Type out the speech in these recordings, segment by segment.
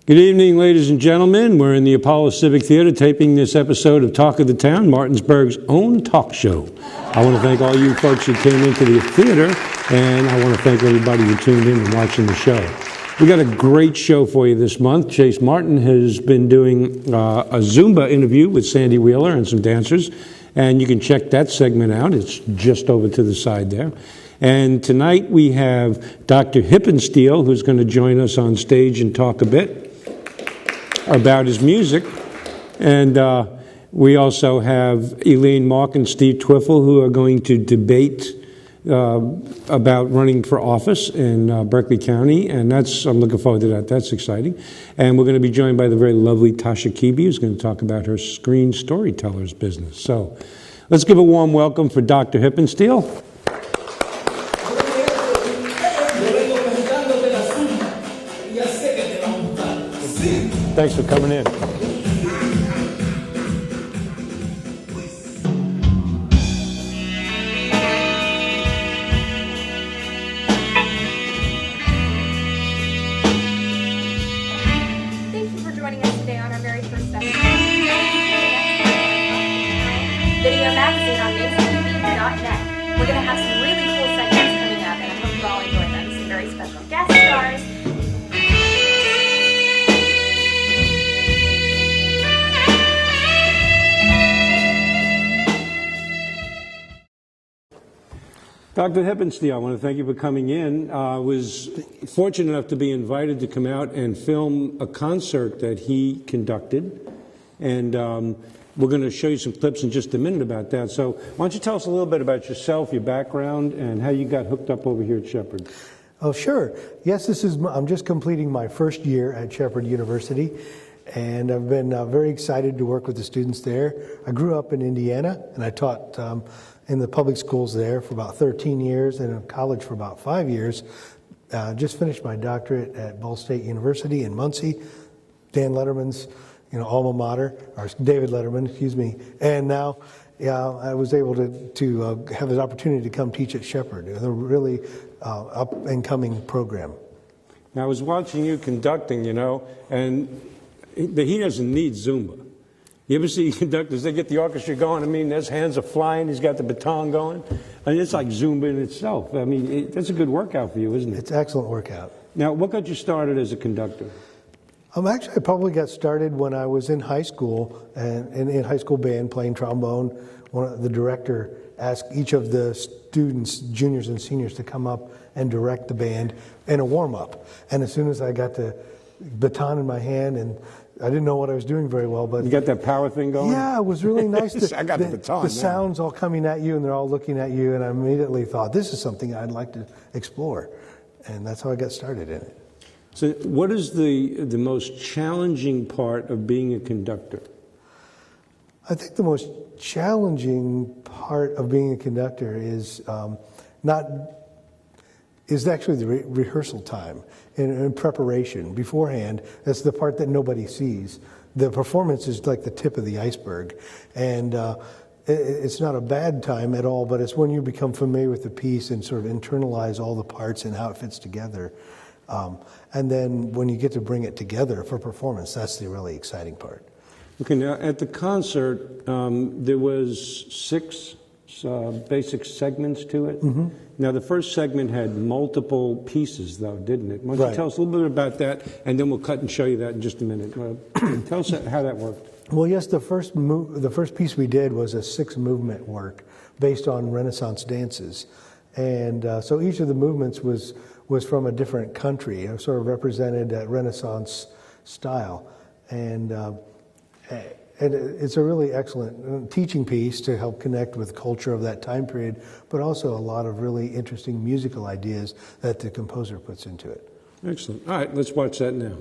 Good evening, ladies and gentlemen. We're in the Apollo Civic Theater taping this episode of Talk of the Town, Martinsburg's own talk show. I want to thank all you folks who came into the theater, and I want to thank everybody who tuned in and watching the show. We got a great show for you this month. Chase Martin has been doing a Zumba interview with Sandy Wheeler and some dancers, and you can check that segment out. It's just over to the side there. And tonight we have Dr. Hippensteel, who's going to join us on stage and talk a bit about his music. And we also have Elaine Mark and Steve Twiffle, who are going to debate about running for office in Berkeley County, and I'm looking forward to that. That's exciting. And we're going to be joined by the very lovely Tasha Kebe, who's going to talk about her screen storyteller's business. So let's give a warm welcome for Dr. Hippensteel. Thanks for coming in. Thank you for joining us today on our very first session. Video magazine on MasonTV.net. We're going to have some really cool segments coming up, and I hope you all enjoy them. Some very special guest stars. Dr. Hippensteel, I want to thank you for coming in. I was fortunate enough to be invited to come out and film a concert that he conducted, and we're going to show you some clips in just a minute about that. So why don't you tell us a little bit about yourself, your background, and how you got hooked up over here at Shepherd? Oh, sure. Yes, I'm just completing my first year at Shepherd University, and I've been very excited to work with the students there. I grew up in Indiana, and I taught in the public schools there for about 13 years and in college for about 5 years. Just finished my doctorate at Ball State University in Muncie, Dan Letterman's alma mater, or David Letterman, excuse me. And now I was able to have the opportunity to come teach at Shepherd. It was a really up-and-coming program. Now, I was watching you conducting, and he doesn't need Zumba. You ever see conductors, they get the orchestra going, his hands are flying, he's got the baton going. It's like Zumba in itself. That's a good workout for you, isn't it? It's an excellent workout. Now, what got you started as a conductor? Actually, I probably got started when I was in high school, and in high school band playing trombone. The director asked each of the students, juniors and seniors, to come up and direct the band in a warm-up. And as soon as I got the baton in my hand, and I didn't know what I was doing very well, but... You got that power thing going? Yeah, it was really nice. I got the baton. The sound's all coming at you, and they're all looking at you, and I immediately thought, this is something I'd like to explore. And that's how I got started in it. So what is the most challenging part of being a conductor? I think the most challenging part of being a conductor is actually the rehearsal time and preparation beforehand. That's the part that nobody sees. The performance is like the tip of the iceberg, and it's not a bad time at all, but it's when you become familiar with the piece and sort of internalize all the parts and how it fits together. And then when you get to bring it together for performance, that's the really exciting part. Okay, now at the concert, there was 6 basic segments to it. Mm-hmm. Now, the first segment had multiple pieces, though, didn't it? Why don't you tell us a little bit about that, and then we'll cut and show you that in just a minute. Tell us how that worked. Well, yes, the first piece we did was a 6-movement work based on Renaissance dances. And so each of the movements was from a different country. It sort of represented that Renaissance style. And it's a really excellent teaching piece to help connect with the culture of that time period, but also a lot of really interesting musical ideas that the composer puts into it. Excellent. All right, let's watch that now.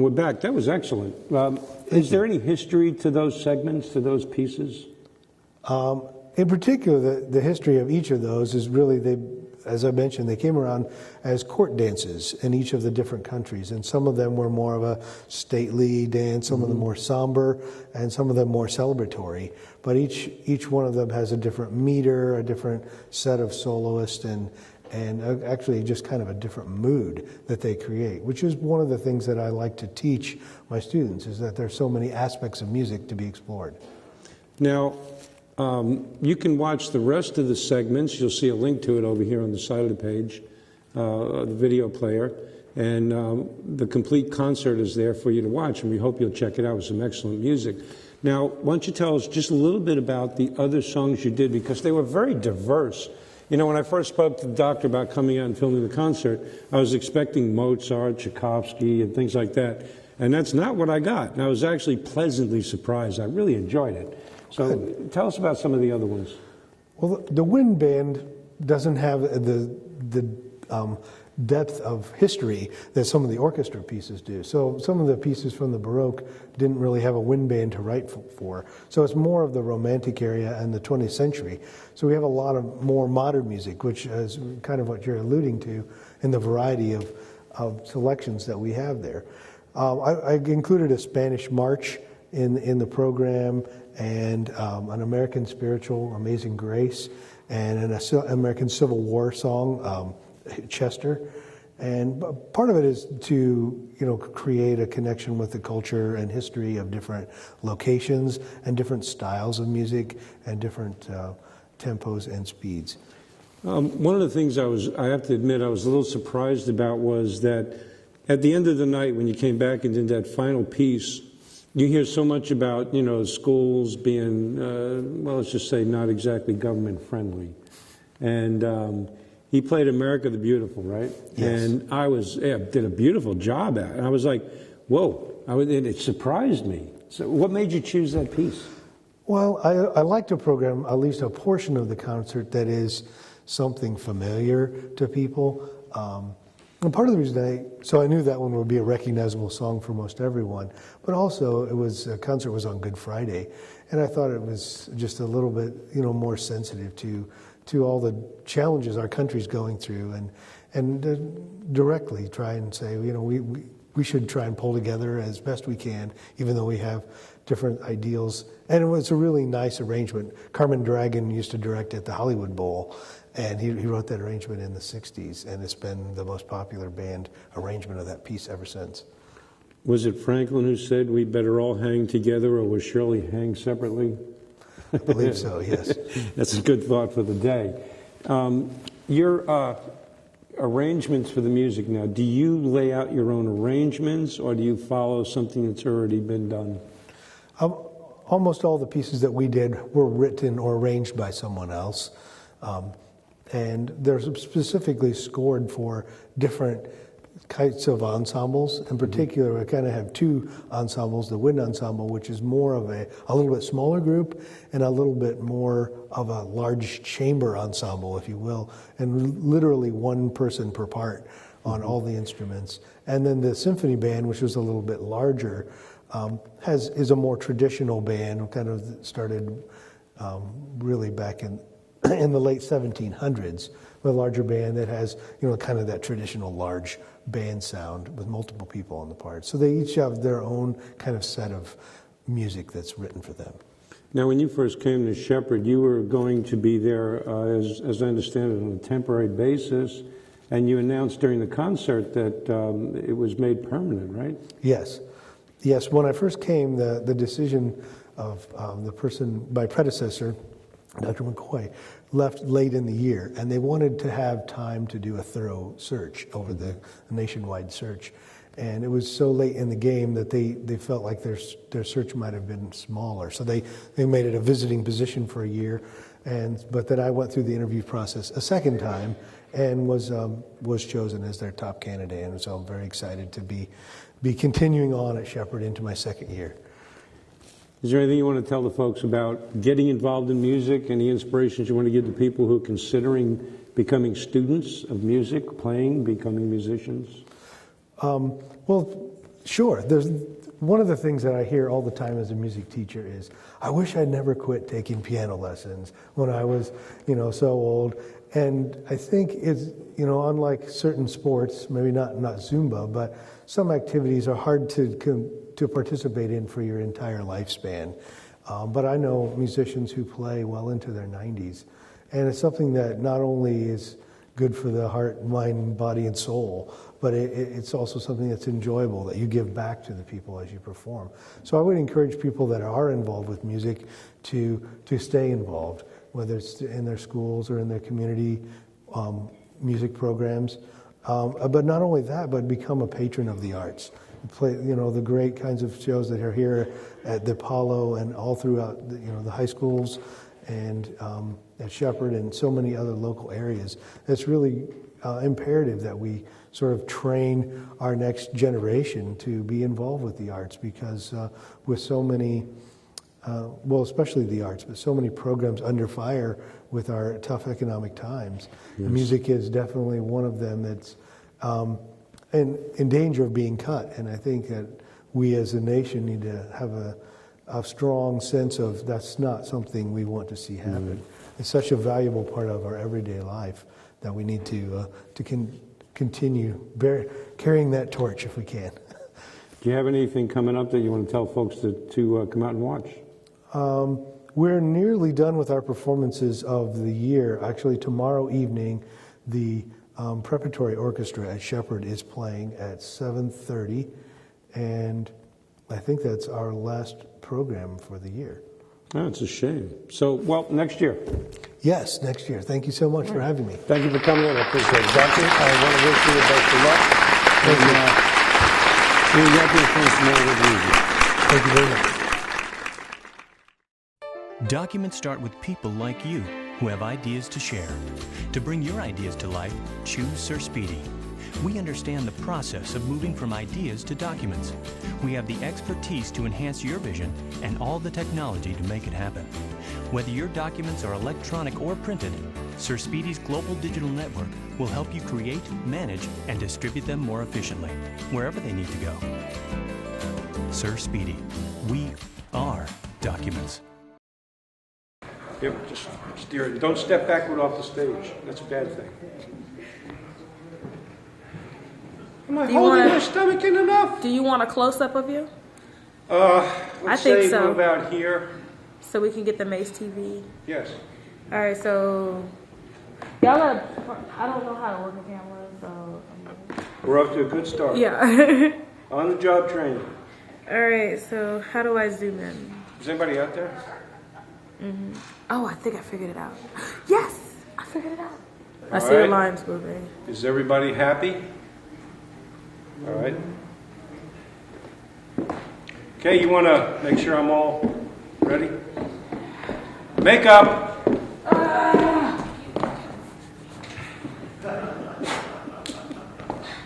we're back. That was excellent. Is there any history to those segments, to those pieces? In particular, the history of each of those is really, as I mentioned, they came around as court dances in each of the different countries. And some of them were more of a stately dance, some of them more somber, and some of them more celebratory. But each one of them has a different meter, a different set of soloists, and actually just kind of a different mood that they create, which is one of the things that I like to teach my students, is that there's so many aspects of music to be explored. Now, you can watch the rest of the segments. You'll see a link to it over here on the side of the page, the video player. And the complete concert is there for you to watch, and we hope you'll check it out with some excellent music. Now, why don't you tell us just a little bit about the other songs you did, because they were very diverse. You know, when I first spoke to the doctor about coming out and filming the concert, I was expecting Mozart, Tchaikovsky, and things like that. And that's not what I got. And I was actually pleasantly surprised. I really enjoyed it. So tell us about some of the other ones. Well, the wind band doesn't have the depth of history that some of the orchestra pieces do. So some of the pieces from the Baroque didn't really have a wind band to write for. So it's more of the Romantic area and the 20th century. So we have a lot of more modern music, which is kind of what you're alluding to in the variety of selections that we have there. I included a Spanish march in the program, and an American spiritual, Amazing Grace, and an American Civil War song, Chester. And part of it is to, create a connection with the culture and history of different locations and different styles of music and different tempos and speeds. One of the things I have to admit I was a little surprised about was that at the end of the night, when you came back and did that final piece, you hear so much about, schools being, let's just say not exactly government friendly. And he played America the Beautiful, right? Yes. And I did a beautiful job at it. And I was like, whoa, it surprised me. So what made you choose that piece? Well, I like to program at least a portion of the concert that is something familiar to people. And part of the reason I knew that one would be a recognizable song for most everyone, but also the concert was on Good Friday, and I thought it was just a little bit, more sensitive to all the challenges our country's going through, and directly try and say, we should try and pull together as best we can, even though we have different ideals. And it was a really nice arrangement. Carmen Dragon used to direct at the Hollywood Bowl, and he wrote that arrangement in the 60s, and it's been the most popular band arrangement of that piece ever since. Was it Franklin who said we'd better all hang together, or was Shirley hang separately? I believe so, yes. That's a good thought for the day. Your arrangements for the music now, do you lay out your own arrangements, or do you follow something that's already been done? Almost all the pieces that we did were written or arranged by someone else. And they're specifically scored for different types of ensembles. In particular, I kind of have two ensembles, the wind ensemble, which is more of a little bit smaller group, and a little bit more of a large chamber ensemble, if you will, and literally one person per part on all the instruments. And then the symphony band, which was a little bit larger, is a more traditional band, kind of started really back in the late 1700s, with a larger band that has, kind of that traditional large band sound with multiple people on the parts. So they each have their own kind of set of music that's written for them. Now, when you first came to Shepherd, you were going to be there, as I understand it, on a temporary basis, and you announced during the concert that it was made permanent, right? Yes. Yes, when I first came, the decision of my predecessor, Dr. McCoy, left late in the year, and they wanted to have time to do a thorough search over the nationwide search. And it was so late in the game that they felt like their search might have been smaller. So they made it a visiting position for a year, but then I went through the interview process a second time and was chosen as their top candidate. And so I'm very excited to be continuing on at Shepherd into my second year. Is there anything you want to tell the folks about getting involved in music? Any inspirations you want to give to people who are considering becoming students of music, becoming musicians? Well, Sure. There's one of the things that I hear all the time as a music teacher is, I wish I'd never quit taking piano lessons when I was, so old. And I think it's, unlike certain sports, maybe not Zumba, but some activities are hard to participate in for your entire lifespan. But I know musicians who play well into their 90s. And it's something that not only is good for the heart, mind, body, and soul, but it's also something that's enjoyable, that you give back to the people as you perform. So I would encourage people that are involved with music to stay involved, whether it's in their schools or in their community music programs. But not only that, but become a patron of the arts. Play, the great kinds of shows that are here at the Apollo and all throughout, the high schools and at Shepherd and so many other local areas. It's really imperative that we sort of train our next generation to be involved with the arts, because with so many, especially the arts, but so many programs under fire with our tough economic times. Yes. Music is definitely one of them that's in danger of being cut. And I think that we as a nation need to have a strong sense of that's not something we want to see happen. Mm-hmm. It's such a valuable part of our everyday life that we need to continue carrying that torch if we can. Do you have anything coming up that you want to tell folks to come out and watch? We're nearly done with our performances of the year. Actually, tomorrow evening, the Preparatory Orchestra at Shepherd is playing at 7:30, and I think that's our last program for the year. Oh, it's a shame. So, next year. Yes, next year. Thank you so much for having me. Thank you for coming in. I appreciate it. Doctor, I want to wish you the best of luck. We'll get this from tomorrow with music. Thank you very much. Documents start with people like you who have ideas to share. To bring your ideas to life, choose Sir Speedy. We understand the process of moving from ideas to documents. We have the expertise to enhance your vision and all the technology to make it happen. Whether your documents are electronic or printed, Sir Speedy's Global Digital Network will help you create, manage, and distribute them more efficiently, wherever they need to go. Sir Speedy. We are documents. Yep, just steer it. Don't step backward off the stage. That's a bad thing. Am I holding my stomach in enough? Do you want a close-up of you? Let's say so. About here. So we can get the Mace TV? Yes. All right, so y'all gotta, I don't know how to work a camera, so. We're off to a good start. Yeah. On the job training. All right, so how do I zoom in? Is anybody out there? Mm-hmm. Oh, I think I figured it out. Yes, I figured it out. I All see right. the lines moving. Is everybody happy? All right. Okay, you want to make sure I'm all ready? Makeup.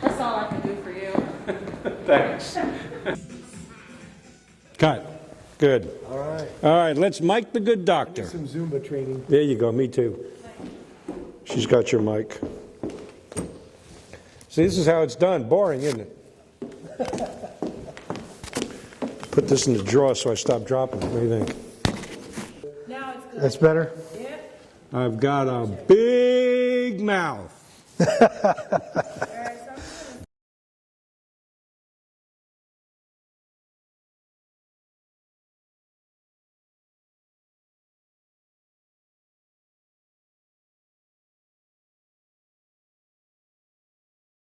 That's all I can do for you. Thanks. Cut. Good. All right. All right, let's mic the good doctor. Some Zumba training. There you go, me too. She's got your mic. See, this is how it's done. Boring, isn't it? Put this in the drawer so I stop dropping it. What do you think? Now it's good. That's better? Yeah. I've got a big mouth.